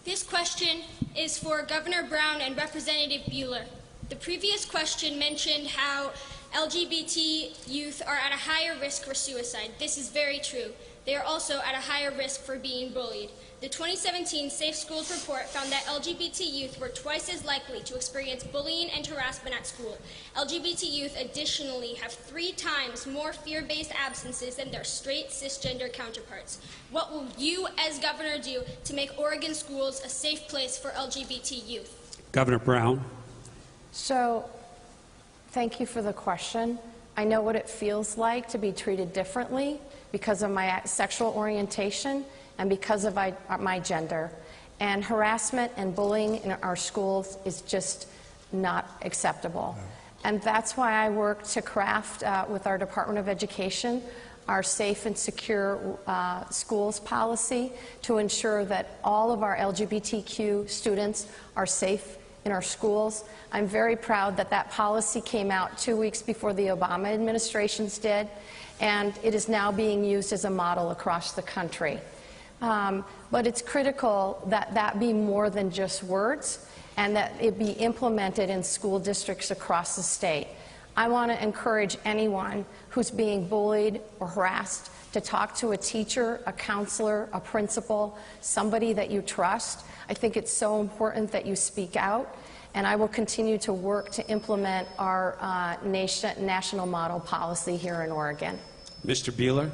This question is for Governor Brown and Representative Buehler. The previous question mentioned how LGBT youth are at a higher risk for suicide. This is very true. They are also at a higher risk for being bullied. The 2017 Safe Schools report found that LGBT youth were twice as likely to experience bullying and harassment at school. LGBT youth additionally have 3 times more fear-based absences than their straight cisgender counterparts. What will you as governor do to make Oregon schools a safe place for LGBT youth? Governor Brown. So, thank you for the question. I know what it feels like to be treated differently because of my sexual orientation and because of my gender. And harassment and bullying in our schools is just not acceptable. No. And that's why I work to craft with our Department of Education our safe and secure schools policy to ensure that all of our LGBTQ students are safe in our schools. I'm very proud that that policy came out 2 weeks before the Obama administrations did, and it is now being used as a model across the country. But it's critical that that be more than just words and that it be implemented in school districts across the state. I want to encourage anyone who's being bullied or harassed to talk to a teacher, a counselor, a principal, somebody that you trust. I think it's so important that you speak out, and I will continue to work to implement our national model policy here in Oregon. Mr. Buehler.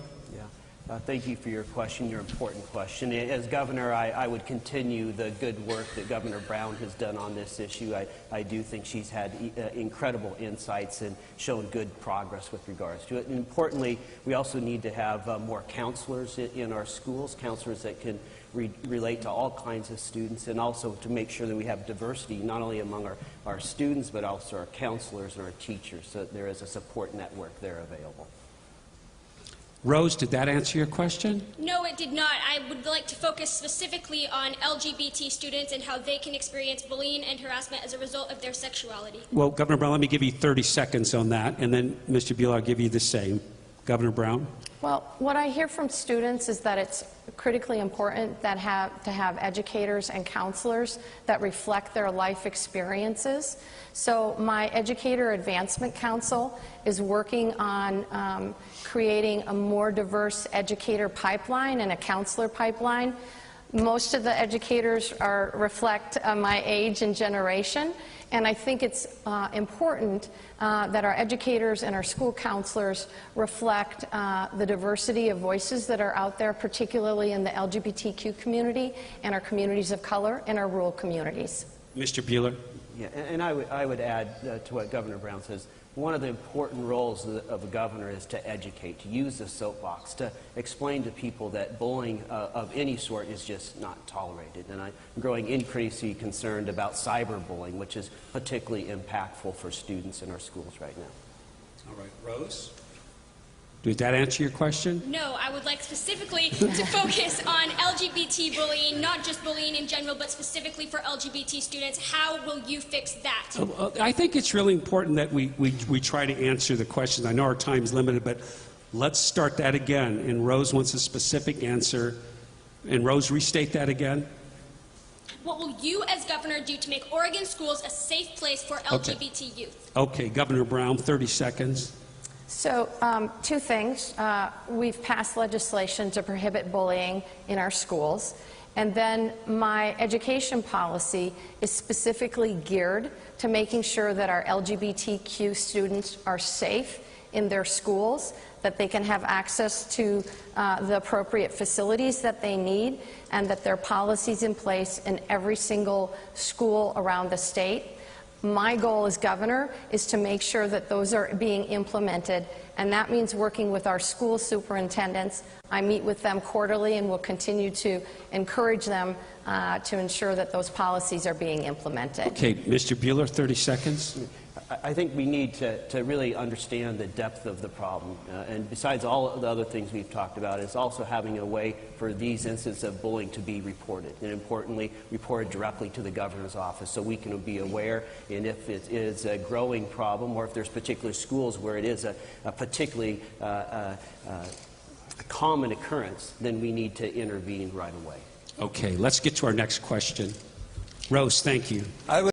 Thank you for your question, your important question. As governor, I would continue the good work that Governor Brown has done on this issue. I do think she's had incredible insights and shown good progress with regards to it. And importantly, we also need to have more counselors in our schools, counselors that can relate to all kinds of students, and also to make sure that we have diversity not only among our students but also our counselors and our teachers, so that there is a support network there available. Rose, did that answer your question? No, it did not. I would like to focus specifically on LGBT students and how they can experience bullying and harassment as a result of their sexuality. Well, Governor Brown, let me give you 30 seconds on that, and then Mr. Buehler, I'll give you the same. Governor Brown? Well, what I hear from students is that it's critically important to have educators and counselors that reflect their life experiences. So my Educator Advancement Council is working on creating a more diverse educator pipeline and a counselor pipeline. Most of the educators reflect my age and generation, and I think it's important that our educators and our school counselors reflect the diversity of voices that are out there, particularly in the LGBTQ community and our communities of color and our rural communities. Mr. Buehler? Yeah, and I would add to what Governor Brown says. One of the important roles of a governor is to educate, to use the soapbox, to explain to people that bullying of any sort is just not tolerated. And I'm growing increasingly concerned about cyberbullying, which is particularly impactful for students in our schools right now. All right, Rose? Did that answer your question? No, I would like specifically to focus on LGBT bullying, not just bullying in general, but specifically for LGBT students. How will you fix that? I think it's really important that we try to answer the questions. I know our time's limited, but let's start that again. And Rose wants a specific answer. And Rose, restate that again. What will you as governor do to make Oregon schools a safe place for LGBT youth? Okay, Governor Brown, 30 seconds. So, 2 things. We've passed legislation to prohibit bullying in our schools. And then my education policy is specifically geared to making sure that our LGBTQ students are safe in their schools, that they can have access to the appropriate facilities that they need, and that there are policies in place in every single school around the state. My goal as governor is to make sure that those are being implemented, and that means working with our school superintendents. I meet with them quarterly and will continue to encourage them to ensure that those policies are being implemented. Okay, Mr. Buehler, 30 seconds. I think we need to really understand the depth of the problem. And besides all of the other things we've talked about, is also having a way for these instances of bullying to be reported, and importantly, reported directly to the governor's office so we can be aware. And if it is a growing problem, or if there's particular schools where it is a particularly common occurrence, then we need to intervene right away. Okay, let's get to our next question. Rose, thank you.